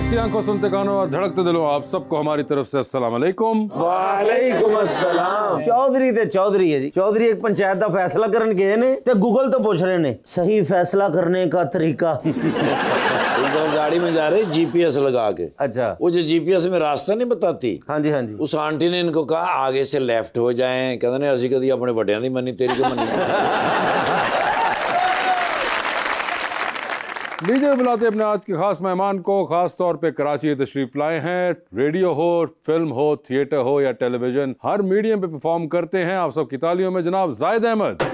देखती आंखों सुनते कानों और धड़कते दिलों, आप सबको हमारी तरफ से अस्सलाम वालेकुम। वालेकुम अस्सलाम। चौधरी ते चौधरी है जी। चौधरी एक पंचायत का फैसला करन गए ने ते गूगल तो पूछ रहे ने सही फैसला करने का तरीका। गाड़ी में जा रहे जीपीएस लगा के। अच्छा, वो जो जीपीएस में रास्ता नहीं बताती, हाँ जी हाँ जी, उस आंटी ने इनको कहा आगे से लेफ्ट हो जाएं, कहते ने असी कदी अपने वड्डियां दी मनी तेरी को मनी। लीजिए बुलाते अपने आज के खास मेहमान को, खास तौर पे कराची तशरीफ लाए हैं। रेडियो हो, फिल्म हो, थिएटर हो या टेलीविजन, हर मीडियम पे परफॉर्म करते हैं। आप सबकी तालियों में जनाब जाहिद अहमद।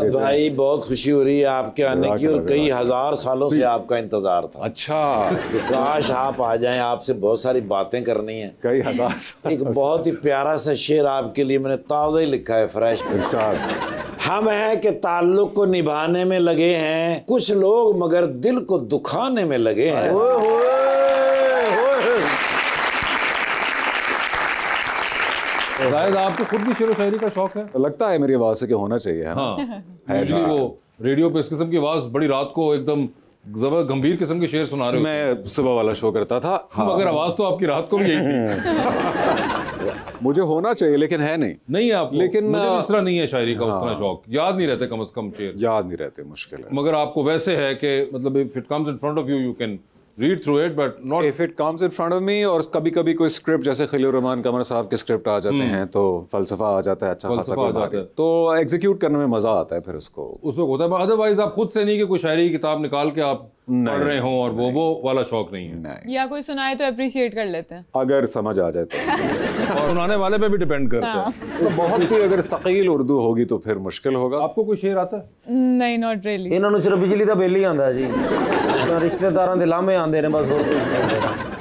भाई बहुत खुशी हो रही है आपके आने की, और कई हजार सालों से आपका इंतजार था। अच्छा, कि काश आप आ जाएं, आपसे बहुत सारी बातें करनी है। कई हजार। एक बहुत ही प्यारा सा शेर आपके लिए मैंने ताज़ा ही लिखा है, फ्रेश। हम हैं कि ताल्लुक को निभाने में लगे हैं कुछ लोग, मगर दिल को दुखाने में लगे हैं। जाहिद, आपको खुद भी शेर व शायरी का शौक है? लगता है मेरी आवाज से कि होना चाहिए, है ना? हाँ, वो रेडियो पे इस किस्म की आवाज बड़ी रात को एकदम जबरदस्त गंभीर किस्म के शेर सुना रहे हो। मैं सुबह वाला शो करता था। हाँ। मगर आवाज तो आपकी रात को भी यही थी। मुझे होना चाहिए लेकिन है नहीं आप, लेकिन मुझे इस तरह नहीं है शायरी का। हाँ। उस तरह शौक याद नहीं रहते, कम से कम शेर याद नहीं रहते, मुश्किल है। मगर आपको वैसे है कि मतलब if it comes in front of you, you can read through it, but not if it comes in front of me। और कभी कभी कोई स्क्रिप्ट, जैसे खलील रहमान कमर साहब के स्क्रिप्ट आ जाते हैं तो फलसफा आ जाता है, अच्छा खासा कोई तो एग्जीक्यूट करने में मजा आता है, फिर उसको उस वक्त होता है। अदरवाइज आप खुद से नहीं कि कोई शायरी की किताब निकाल के आप पढ़ रहे हो, और वो वाला शौक नहीं है। नहीं। या कोई सुनाए तो अप्रिशिएट कर लेते हैं, अगर समझ आ जाए तो। और सुनाने वाले पे भी डिपेंड करता है। तो बहुत ही अगर सकील उर्दू होगी तो फिर मुश्किल होगा। आपको कोई शेर आता है? नहीं, नॉट रियली। इन्होंने सिर्फ बिजली का बिल ही आंदा जी, रिश्तेदारों के लामे आंदे ने बस।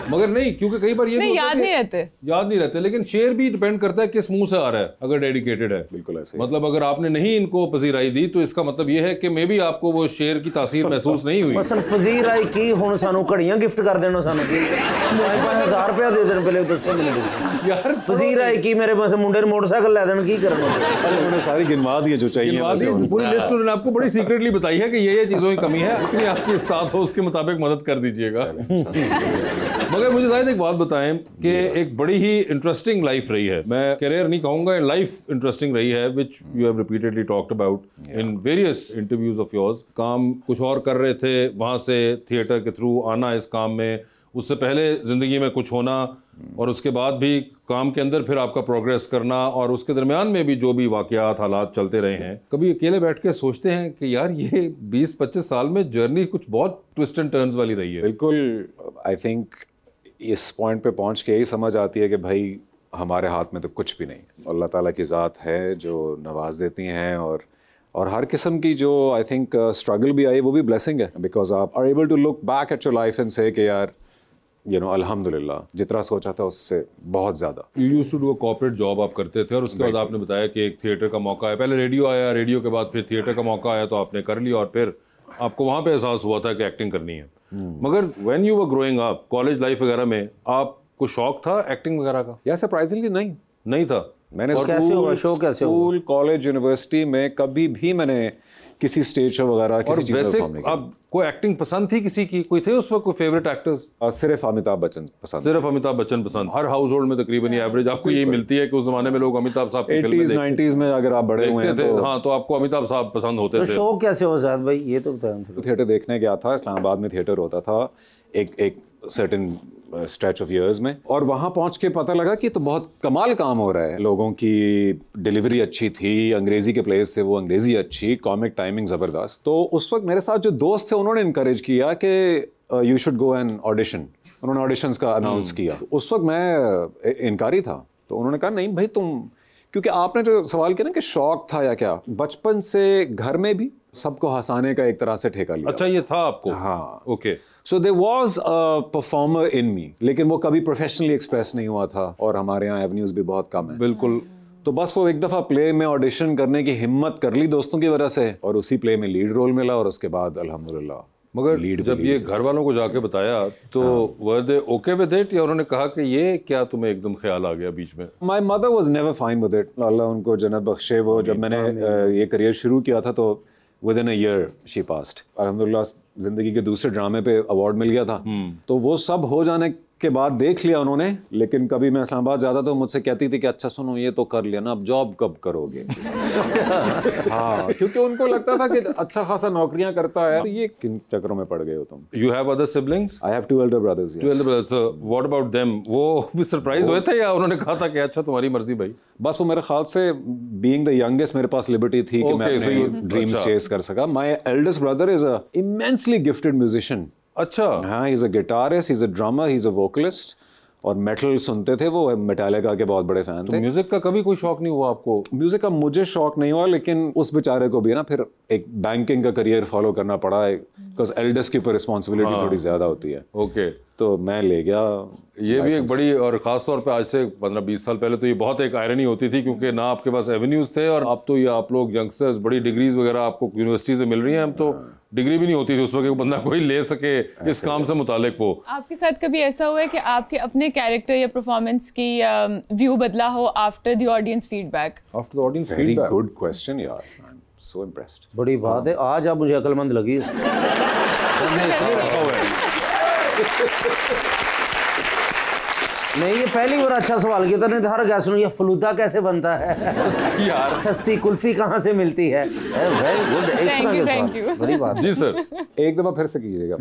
मगर नहीं, क्योंकि कई बार ये नहीं, याद नहीं रहते। लेकिन शेर भी डिपेंड करता है किस मुंह से आ रहा है। अगर डेडिकेटेड है, बिल्कुल ऐसे, मतलब अगर आपने नहीं इनको पजीराई दी तो इसका मतलब ये है कि मे बी आपको वो शेर की तासीर महसूस नहीं हुई। मसन पजीराई की हुण सानू घड़ियां गिफ्ट कर देना, सानू 5,000 रुपया दे देन, पहले दसो मैनूं यार। पजीराई की मेरे पास मुंडे ने मोटरसाइकिल लै देन, की करना? उन्होंने सारी गिनवा दी जो चाहिए, पूरी लिस्ट उन्होंने आपको बड़ी सीक्रेटली बताई है कि ये चीजों की कमी है, इतनी आपकी इस्तात हो उसके मुताबिक मदद कर दीजिएगा। मगर मुझे शायद एक बात बताएं कि एक बड़ी ही इंटरेस्टिंग लाइफ रही है, मैं करियर नहीं कहूंगा, लाइफ इंटरेस्टिंग रही है, which you have repeatedly talked about in various interviews of yours. काम कुछ और कर रहे थे, वहां से थिएटर के थ्रू आना इस काम में, उससे पहले जिंदगी में कुछ होना, और उसके बाद भी काम के अंदर फिर आपका प्रोग्रेस करना, और उसके दरमियान में भी जो भी वाकयात हालात चलते रहे हैं। कभी अकेले बैठ के सोचते हैं कि यार ये 20-25 साल में जर्नी कुछ बहुत ट्विस्ट एंड टर्न्स वाली रही है? बिल्कुल, आई थिंक इस पॉइंट पे पहुंच के यही समझ आती है कि भाई हमारे हाथ में तो कुछ भी नहीं, अल्लाह ताला की ज़ात है जो नवाज देती हैं, और हर किस्म की जो आई थिंक स्ट्रगल भी आई वो भी ब्लेसिंग है, बिकॉज आप are able to look back at your life and say कि यार अल्हम्दुलिल्लाह जितना सोचा था उससे बहुत ज़्यादा। You used to do a corporate job आप करते थे, और उसके बाद आपने बताया कि एक थिएटर का मौका है, पहले रेडियो आया, रेडियो के बाद फिर थिएटर का मौका आया तो आपने कर लिया, और फिर आपको वहाँ पे एहसास हुआ था कि एक्टिंग करनी है। मगर when you were growing up, college life वगैरह में आपको शौक था एक्टिंग वगैरह का? या सरप्राइजिंगली नहीं था। मैंने स्कूल, कॉलेज, यूनिवर्सिटी में कभी भी मैंने किसी स्टेज शो वगैरह किसी चीज में परफॉर्म नहीं किया। आपको एक्टिंग पसंद थी किसी की? कोई थे उस वक्त कोई फेवरेट एक्टर्स? सिर्फ अमिताभ बच्चन पसंद। सिर्फ अमिताभ बच्चन पसंद। हर हाउस होल्ड में तकरीबन एवरेज आपको यही मिलती है कि उस जमाने में लोग अमिताभ साहब की फिल्में 80s-90s में अगर आप बड़े हुए हैं तो हाँ, तो आपको अमिताभ साहब पसंद होते थे। शौक कैसे हो जात भाई, ये तो बताएं। थिएटर देखने गया था, इस्लामाबाद में थिएटर होता था एक सर्टेन स्ट्रेच ऑफ इयर्स में, और वहाँ पहुँच के पता लगा कि तो बहुत कमाल काम हो रहा है, लोगों की डिलीवरी अच्छी थी, अंग्रेजी के प्लेस थे वो अंग्रेजी अच्छी, कॉमिक टाइमिंग ज़बरदस्त। तो उस वक्त मेरे साथ जो दोस्त थे उन्होंने इनकरेज किया कि you should go and audition. उन्होंने ऑडिशंस का अनाउंस किया। उस वक्त मैं इनकारी था, तो उन्होंने कहा नहीं भाई तुम, क्योंकि आपने जो सवाल किया ना कि शौक था या क्या, बचपन से घर में भी सबको हंसाने का एक तरह से ठेका लिया। अच्छा, ये था आपको? हाँ, okay. So there was a performer in me, लेकिन वो कभी प्रोफेशनली एक्सप्रेस नहीं हुआ था, और हमारे यहाँ एवेन्यूज भी बहुत कम है। बिल्कुल। तो बस वो एक दफ़ा प्ले में ऑडिशन करने की हिम्मत कर ली दोस्तों की वजह से, और उसी प्ले में लीड रोल मिला, और उसके बाद अल्हम्दुलिल्लाह मगर जब ये घर वालों को जाके बताया तो वर दे ओके विद इट, या उन्होंने कहा कि ये क्या तुम्हें एकदम ख्याल आ गया बीच में? My mother was never fine with it, Allah उनको जन्नत बख्शे। वो जब मैंने ये करियर शुरू किया था तो with in a year she passed. अल्हम्दुलिल्लाह जिंदगी के दूसरे ड्रामे पे अवार्ड मिल गया था। तो वो सब हो जाने के बाद देख लिया उन्होंने, लेकिन कभी मैं इस्लामाबाद जाता तो मुझसे कहती थी कि अच्छा सुनो ये तो कर लिया ना, अब जॉब कब करोगे? हाँ, क्योंकि उनको लगता था कि अच्छा खासा नौकरियां करता है, तो ये किन चक्करों में पड़ गए हो तुम? You have other siblings? I have 2 elder brothers. Two elder brothers. So what about them? वो भी सरप्राइज हुए थे या उन्होंने कहा था कि अच्छा तुम्हारी मर्जी भाई? बस वो मेरे ख्याल से बीइंग द यंगेस्ट मेरे पास लिबर्टी थी कि मैं अपने ड्रीम्स चेस कर सका। My eldest brother is a immensely gifted musician. अच्छा। हाँ, he is a guitarist, he is a drummer, he is a vocalist, और मेटल सुनते थे। वो मेटालिका के बहुत बड़े फैन थे। म्यूजिक का कभी कोई शौक नहीं हुआ आपको? म्यूजिक का मुझे शौक नहीं हुआ, लेकिन उस बेचारे को भी ना फिर एक बैंकिंग का करियर फॉलो करना पड़ा है, बिकॉज एल्डेस्ट के ऊपर रिस्पॉन्सिबिलिटी थोड़ी ज्यादा होती है। ओके। तो मैं ले गया। ये भी एक बड़ी, और खास तौर पे आज से 15-20 साल पहले तो ये बहुत एक आयरनी होती थी, क्योंकि ना आपके पास एवेन्यूज थे, और अब तो ये आप लोग यंगस्टर्स बड़ी डिग्रीज वगैरह आपको यूनिवर्सिटी से मिल रही हैं। हम तो डिग्री भी नहीं होती थी उस वक्त बंदा कोई ले सके इस काम से मुतालिक वो। आपके साथ कभी ऐसा हुआ है कि आपके अपने कैरेक्टर या परफॉर्मेंस की व्यू बदला हो after the audience feedback? After the audience very feedback? Good question यार, आई एम सो इम्प्रेस्ड। बड़ी बात है, आज आप मुझे अक्लमंद लगी। नहीं, ये पहली बार अच्छा सवाल किया था। नहीं तो हर गैस ये फलूदा कैसे बनता है यार, सस्ती कुल्फी कहाँ से मिलती है? Very good. इस तरह के Thank सवाल you. बड़ी बात। जी सर। एक दफा फिर से कीजिएगा।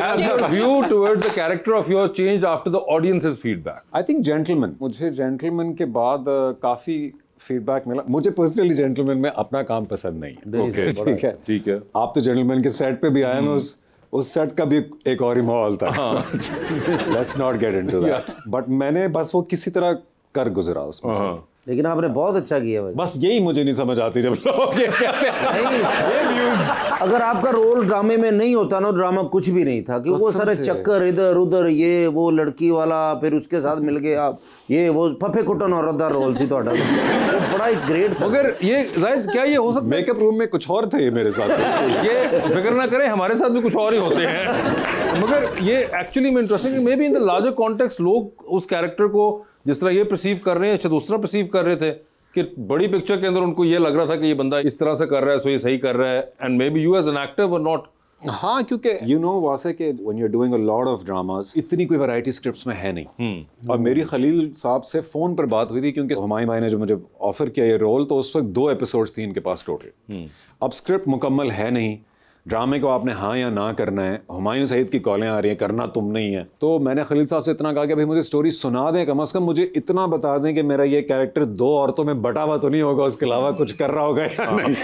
Has your view towards the character of yours changed after the audience's feedback? I think gentleman, मुझे जेंटलमैन के बाद काफी फीडबैक मिला। मुझे पर्सनली जेंटलमैन में अपना काम पसंद नहीं है। ओके, ठीक है, ठीक है। आप तो जेंटलमैन के सेट पे भी आए, मैं उस सेट का भी एक और ही माहौल था। Let's not get into that. But मैंने बस वो किसी तरह कर गुजरा उसमें से। लेकिन आपने बहुत अच्छा किया भाई। बस यही मुझे नहीं समझ आती जब लोग ये कहते हैं। नहीं, अगर आपका रोल ड्रामे में नहीं होता ना, ड्रामा कुछ भी नहीं था। कि वो सारे चक्कर इधर उधर, ये वो लड़की वाला, फिर उसके साथ मिल गए आप, ये वो फफे कुटन औरत दा रोल सी तोड़ा, वो बड़ा ही ग्रेट था। मगर ये जाहिद क्या ये हो सकता है? मेकअप रूम में कुछ और थे मेरे साथ। ये फिक्र ना करें, हमारे साथ भी कुछ और ही होते हैं। मगर ये एक्चुअली में interesting, may be in the larger context लोग उस कैरेक्टर को जिस तरह ये परसीव कर रहे हैं, अच्छा दूसरा परसीव कर रहे थे कि बड़ी पिक्चर के अंदर उनको ये लग रहा था कि ये बंदा इस तरह से कर रहा है, सो ये सही कर रहा है, and may be you as an actor were not. हाँ, क्योंकि यू नो वासे के when you are doing a lot of dramas, इतनी कोई वैरायटी स्क्रिप्ट्स में है नहीं। और मेरी खलील साहब से फोन पर बात हुई थी, क्योंकि हुमायूं भाई ने जो मुझे ऑफर किया ये रोल, तो उस वक्त 2 एपिसोड्स थी इनके पास टोटल। अब स्क्रिप्ट मुकम्मल है नहीं, ड्रामे को आपने हाँ या ना करना है, हुमायूं सईद की कॉलें आ रही हैं, करना तुम नहीं है। तो मैंने खलील साहब से इतना कहा कि भाई मुझे स्टोरी सुना दें, कम से कम मुझे इतना बता दें कि मेरा ये कैरेक्टर 2 औरतों में बटा हुआ तो नहीं होगा, उसके अलावा कुछ कर रहा होगा या नहीं।